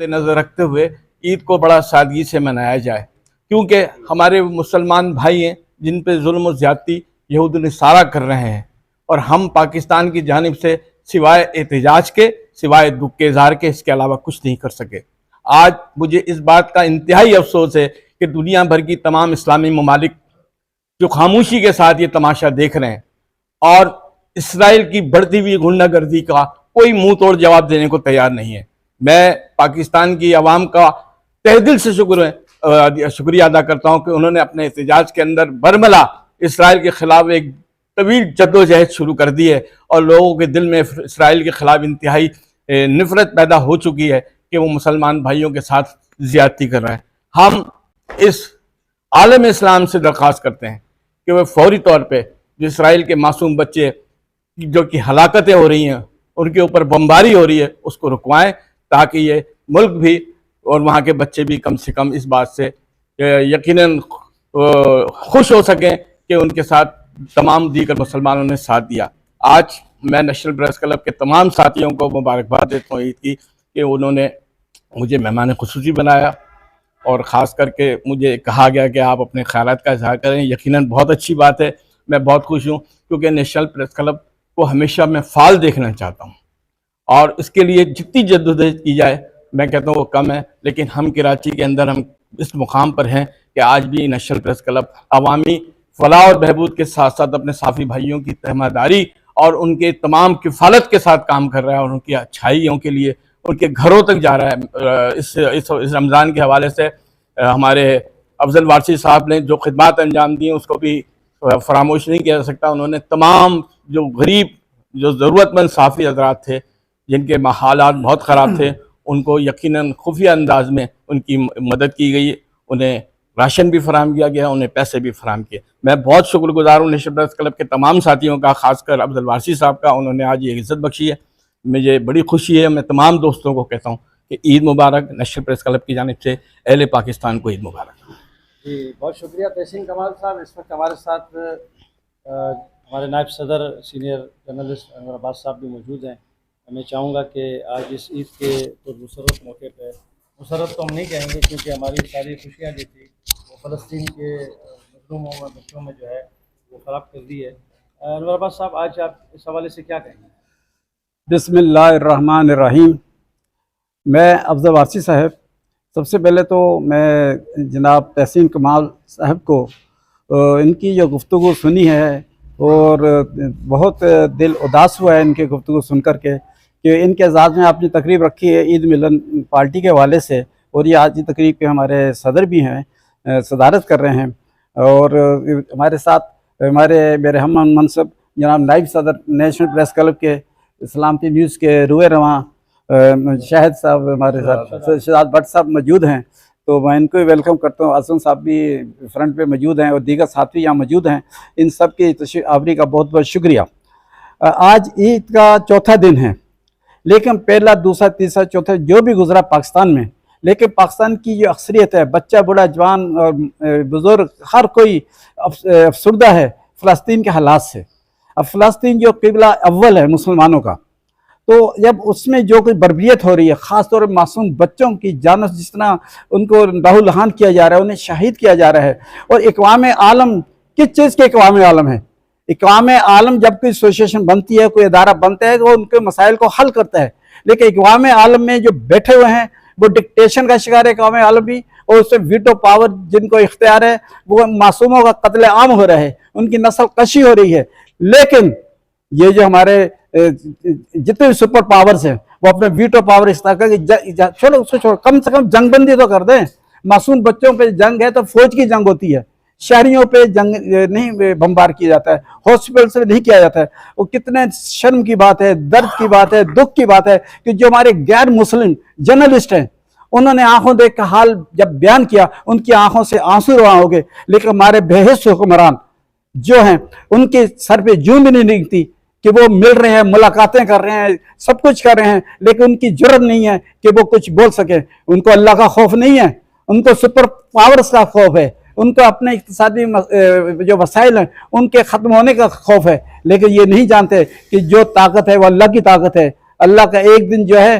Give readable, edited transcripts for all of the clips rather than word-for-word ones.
مد نظر رکھتے ہوئے عید کو بڑا سادگی سے منایا جائے، کیونکہ ہمارے مسلمان بھائی ہیں جن پہ ظلم و زیادتی یہود نصارہ کر رہے ہیں، اور ہم پاکستان کی جانب سے سوائے احتجاج کے، سوائے دکھ کے اظہار کے، اس کے علاوہ کچھ نہیں کر سکے۔ آج مجھے اس بات کا انتہائی افسوس ہے کہ دنیا بھر کی تمام اسلامی ممالک جو خاموشی کے ساتھ یہ تماشا دیکھ رہے ہیں، اور اسرائیل کی بڑھتی ہوئی غنڈہ گردی کا کوئی منہ توڑ جواب دینے کو تیار نہیں ہے۔ میں پاکستان کی عوام کا تہ دل سے شکریہ ادا کرتا ہوں کہ انہوں نے اپنے احتجاج کے اندر برملا اسرائیل کے خلاف ایک طویل جدوجہد شروع کر دی ہے، اور لوگوں کے دل میں اسرائیل کے خلاف انتہائی نفرت پیدا ہو چکی ہے کہ وہ مسلمان بھائیوں کے ساتھ زیادتی کر رہے ہیں۔ ہم اس عالم اسلام سے درخواست کرتے ہیں کہ وہ فوری طور پہ جو اسرائیل کے معصوم بچے جو کہ ہلاکتیں ہو رہی ہیں، ان کے اوپر بمباری ہو رہی ہے، اس کو رکوائیں، تاکہ یہ ملک بھی اور وہاں کے بچے بھی کم سے کم اس بات سے یقیناً خوش ہو سکیں کہ ان کے ساتھ تمام دیگر مسلمانوں نے ساتھ دیا۔ آج میں نیشنل پریس کلب کے تمام ساتھیوں کو مبارکباد دیتا ہوں عید کی کہ انہوں نے مجھے مہمان خصوصی بنایا، اور خاص کر کے مجھے کہا گیا کہ آپ اپنے خیالات کا اظہار کریں۔ یقیناً بہت اچھی بات ہے، میں بہت خوش ہوں، کیونکہ نیشنل پریس کلب کو ہمیشہ میں فعال دیکھنا چاہتا ہوں، اور اس کے لیے جتنی جدوجہد کی جائے میں کہتا ہوں وہ کم ہے، لیکن ہم کراچی کے اندر ہم اس مقام پر ہیں کہ آج بھی نیشنل پریس کلب عوامی فلاح اور بہبود کے ساتھ ساتھ اپنے صحافی بھائیوں کی تہماداری اور ان کے تمام کفالت کے ساتھ کام کر رہا ہے، اور ان کی اچھائیوں کے لیے ان کے گھروں تک جا رہا ہے۔ اس رمضان کے حوالے سے ہمارے افضل وارثی صاحب نے جو خدمات انجام دی ہیں اس کو بھی فراموش نہیں کیا جا سکتا۔ انہوں نے تمام جو غریب، جو ضرورت مند صحافی حضرات تھے جن کے حالات بہت خراب تھے، ان کو یقیناً خفیہ انداز میں ان کی مدد کی گئی، انہیں راشن بھی فراہم کیا گیا، انہیں پیسے بھی فراہم کیے۔ میں بہت شکر گزار ہوں نیشنل پریس کلب کے تمام ساتھیوں کا، خاص کر افضل وارثی صاحب کا، انہوں نے آج یہ عزت بخشی ہے، مجھے بڑی خوشی ہے۔ میں تمام دوستوں کو کہتا ہوں کہ عید مبارک، نیشنل پریس کلب کی جانب سے اہل پاکستان کو عید مبارک۔ جی بہت شکریہ تحسین کمال صاحب۔ اس وقت ہمارے ساتھ ہمارے نائب صدر سینئر جرنلسٹ انور عباس صاحب بھی موجود ہیں۔ میں چاہوں گا کہ آج اس عید کے پرمسرت موقع پہ، مسرت تو ہم نہیں کہیں گے کیونکہ ہماری ساری خوشیاں جو تھی وہ فلسطین کے مظلوموں میں، بچوں میں جو ہے وہ خراب کر دی ہے۔ انور عباس صاحب آج آپ اس حوالے سے کیا کہیں گے؟ بسم اللہ الرحمن الرحیم۔ میں افضل وارثی صاحب، سب سے پہلے تو میں جناب تحسین کمال صاحب کو ان کی جو گفتگو سنی ہے، اور بہت دل اداس ہوا ہے ان کے گفتگو سن کر کے کہ ان کے اعزاز میں آپ نے تقریب رکھی ہے عید ملن پارٹی کے حوالے سے، اور یہ آج کی تقریب کے ہمارے صدر بھی ہیں، صدارت کر رہے ہیں، اور ہمارے ساتھ میرے ہم منصب جناب نائب صدر نیشنل پریس کلب کے سلامتی نیوز کے روئے رواں شاہد صاحب ہمارے ساتھ، شہزاد بٹ صاحب موجود ہیں، تو میں ان کو ویلکم کرتا ہوں۔ اعظم صاحب بھی فرنٹ پہ موجود ہیں، اور دیگر ساتھی یہاں موجود ہیں، ان سب کی تشریف آوری کا بہت بہت شکریہ۔ آج عید کا چوتھا دن ہے، لیکن پہلا، دوسرا، تیسرا، چوتھا جو بھی گزرا پاکستان میں، لیکن پاکستان کی جو اکثریت ہے، بچہ، بوڑھا، جوان اور بزرگ، ہر کوئی افسردہ ہے فلسطین کے حالات سے۔ اب فلسطین جو قبلہ اول ہے مسلمانوں کا، تو جب اس میں جو کوئی بربریت ہو رہی ہے، خاص طور پر معصوم بچوں کی جانوں، جس طرح ان کو لہو لہان کیا جا رہا ہے، انہیں شہید کیا جا رہا ہے، اور اقوام عالم کس چیز کے اقوام عالم ہے؟ اقوام عالم جب کوئی ایسوسیشن بنتی ہے، کوئی ادارہ بنتا ہے، تو وہ ان کے مسائل کو حل کرتا ہے، لیکن اقوام عالم میں جو بیٹھے ہوئے ہیں وہ ڈکٹیشن کا شکار ہے اقوام عالم بھی، اور اس سے ویٹو پاور جن کو اختیار ہے، وہ معصوموں کا قتل عام ہو رہا ہے، ان کی نسل کشی ہو رہی ہے۔ لیکن یہ جو ہمارے جتنے بھی سپر پاورز ہیں، وہ اپنے ویٹو پاور استعمال کر کے چھوڑو اس کو چھوڑو، کم سے کم جنگ بندی تو کر دیں۔ معصوم بچوں پہ جنگ ہے تو فوج کی جنگ ہوتی ہے، شہریوں پہ جنگ نہیں بمبار کیا جاتا ہے، ہاسپٹل سے نہیں کیا جاتا ہے۔ وہ کتنے شرم کی بات ہے، درد کی بات ہے، دکھ کی بات ہے کہ جو ہمارے غیر مسلم جرنلسٹ ہیں، انہوں نے آنکھوں دیکھ کا حال جب بیان کیا، ان کی آنکھوں سے آنسو رواں ہو گئے، لیکن ہمارے بے حس حکمران جو ہیں، ان کے سر پہ جون بھی نہیں نکلتی کہ وہ مل رہے ہیں، ملاقاتیں کر رہے ہیں، سب کچھ کر رہے ہیں، لیکن ان کی جرت نہیں ہے کہ وہ کچھ بول سکیں۔ ان کو اللہ کا خوف نہیں ہے، ان کو سپر پاورز کا خوف ہے، ان کو اپنے اقتصادی جو وسائل ہیں ان کے ختم ہونے کا خوف ہے، لیکن یہ نہیں جانتے کہ جو طاقت ہے وہ اللہ کی طاقت ہے۔ اللہ کا ایک دن جو ہے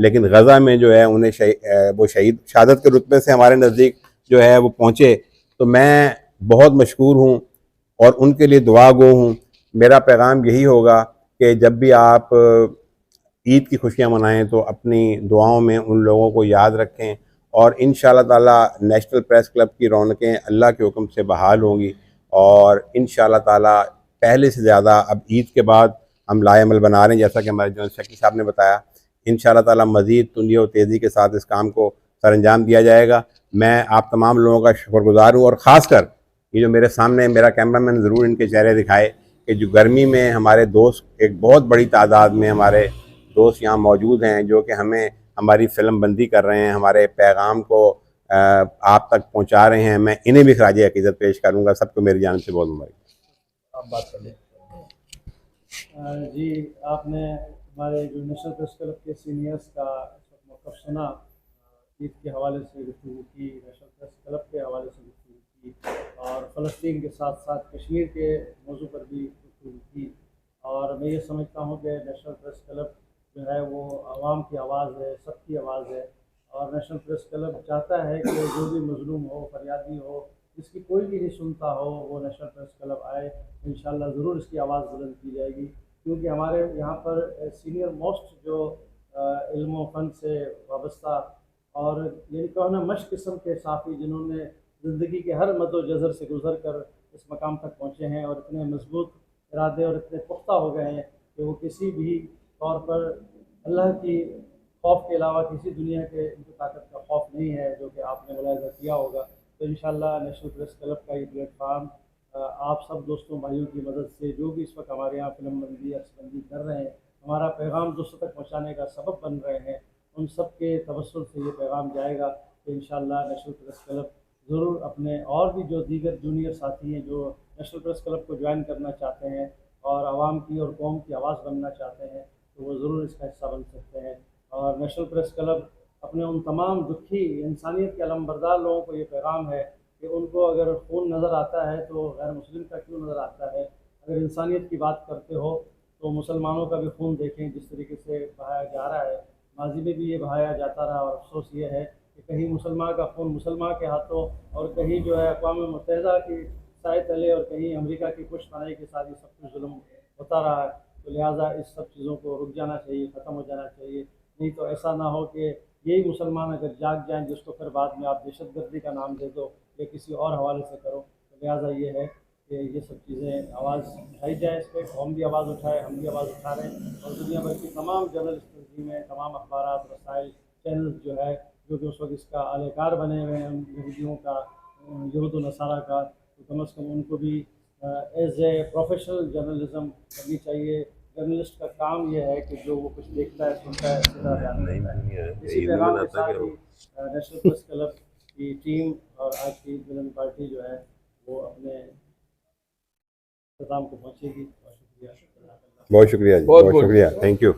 لیکن غزہ میں جو ہے انہیں وہ شہادت کے رتبے سے ہمارے نزدیک جو ہے وہ پہنچے. تو میں بہت مشکور ہوں اور ان کے لیے دعا گو ہوں. میرا پیغام یہی ہوگا کہ جب بھی آپ عید کی خوشیاں منائیں تو اپنی دعاؤں میں ان لوگوں کو یاد رکھیں, اور انشاءاللہ تعالیٰ نیشنل پریس کلب کی رونقیں اللہ کے حکم سے بحال ہوں گی, اور انشاءاللہ تعالیٰ پہلے سے زیادہ اب عید کے بعد ہم لائے عمل بنا رہے ہیں, جیسا کہ ہمارے جنرل سیکرٹری صاحب نے بتایا. انشاءاللہ تعالیٰ مزید تندی اور تیزی کے ساتھ اس کام کو سر انجام دیا جائے گا. میں آپ تمام لوگوں کا شکر گزار ہوں, اور خاص کر یہ جو میرے سامنے میرا کیمرہ مین ضرور ان کے چہرے دکھائے کہ جو گرمی میں ہمارے دوست, ایک بہت بڑی تعداد میں ہمارے دوست یہاں موجود ہیں جو کہ ہمیں ہماری فلم بندی کر رہے ہیں, ہمارے پیغام کو آپ تک پہنچا رہے ہیں. میں انہیں بھی خراج عقیدت پیش کروں گا. سب کو میری جانب سے بہت مبارک. آپ بات کر لیں. جی, آپ نے ہمارے جو نیشنل پریس کلب کے سینئرز کا موقف سنا, عید کے حوالے سے گفتگو کی, نیشنل پریس کلب کے حوالے سے گفتگو کی, اور فلسطین کے ساتھ ساتھ کشمیر کے موضوع پر بھی گفتگو کی. اور میں یہ سمجھتا ہوں کہ نیشنل پریس کلب جو ہے وہ عوام کی آواز ہے, سب کی آواز ہے, اور نیشنل پریس کلب چاہتا ہے کہ جو بھی مظلوم ہو, فریادی ہو, جس کی کوئی بھی نہیں سنتا ہو, وہ نیشنل پریس کلب آئے. انشاءاللہ ضرور اس کی آواز بلند کی جائے گی, کیونکہ ہمارے یہاں پر سینئر موسٹ جو علم و فن سے وابستہ اور یعنی کہنا مشق قسم کے صحافی, جنہوں نے زندگی کے ہر مد و جزر سے گزر کر اس مقام تک پہنچے ہیں, اور اتنے مضبوط ارادے اور اتنے پختہ ہو گئے ہیں کہ وہ کسی بھی طور پر اللہ کی خوف کے علاوہ کسی دنیا کے ان کی طاقت کا خوف نہیں ہے, جو کہ آپ نے ملاحظہ کیا ہوگا. تو انشاءاللہ نیشنل پریس کلب کا یہ پلیٹ فارم آپ سب دوستوں بھائیوں کی مدد سے, جو بھی اس وقت ہمارے یہاں فلم بندی عکس بندی کر رہے ہیں, ہمارا پیغام دوستوں تک پہنچانے کا سبب بن رہے ہیں, ان سب کے توسل سے یہ پیغام جائے گا کہ انشاءاللہ نیشنل پریس کلب ضرور اپنے اور بھی جو دیگر جونیئر ساتھی ہیں جو نیشنل پریس کلب کو جوائن کرنا چاہتے ہیں اور عوام کی اور قوم کی آواز بننا چاہتے ہیں, تو وہ ضرور اس کا حصہ بن سکتے ہیں. اور نیشنل پریس کلب اپنے ان تمام دکھی انسانیت کے علمبردار لوگوں کو یہ پیغام ہے کہ ان کو اگر خون نظر آتا ہے تو غیر مسلم کا کیوں نظر آتا ہے. اگر انسانیت کی بات کرتے ہو تو مسلمانوں کا بھی خون دیکھیں جس طریقے سے بہایا جا رہا ہے. ماضی میں بھی یہ بہایا جاتا رہا, اور افسوس یہ ہے کہ کہیں مسلمان کا خون مسلمان کے ہاتھوں, اور کہیں جو ہے اقوام متحدہ کی سائے تلے, اور کہیں امریکہ کی پشت پناہی کے ساتھ یہ سب کچھ ظلم ہوتا رہا ہے. تو لہٰذا اس سب چیزوں کو رک جانا چاہیے, ختم ہو جانا چاہیے. نہیں تو ایسا نہ ہو کہ یہی مسلمان اگر جاگ جائیں جس کو پھر بعد میں آپ دہشت گردی کا نام دے دو یا کسی اور حوالے سے کرو. تو لہٰذا یہ ہے کہ یہ سب چیزیں آواز اٹھائی جائے, اس پہ قوم بھی آواز اٹھائے, ہم بھی آواز اٹھا رہے ہیں, اور دنیا بھر کی تمام جرنلسٹ تنظیمیں, تمام اخبارات, رسائل, چینلز جو ہے جو کہ اس وقت اس کا اہل کار بنے ہوئے ہیں یہودیوں کا, یہود و نصارہ کا, تو کم از کم ان کو بھی ایز اے پروفیشنل جرنلزم کرنی چاہیے. جرنلسٹ کا کام یہ ہے کہ جو وہ کچھ دیکھتا ہے, سنتا ہے, سیدھا بیان کرتا ہے. اسی پیغام کے ساتھ ہی نیشنل پریس کلب کی ٹیم اور آج کی ملن پارٹی جو ہے وہ اپنے اختتام کو پہنچے گی. بہت شکریہ. بہت شکریہ جی, بہت شکریہ, تھینک یو.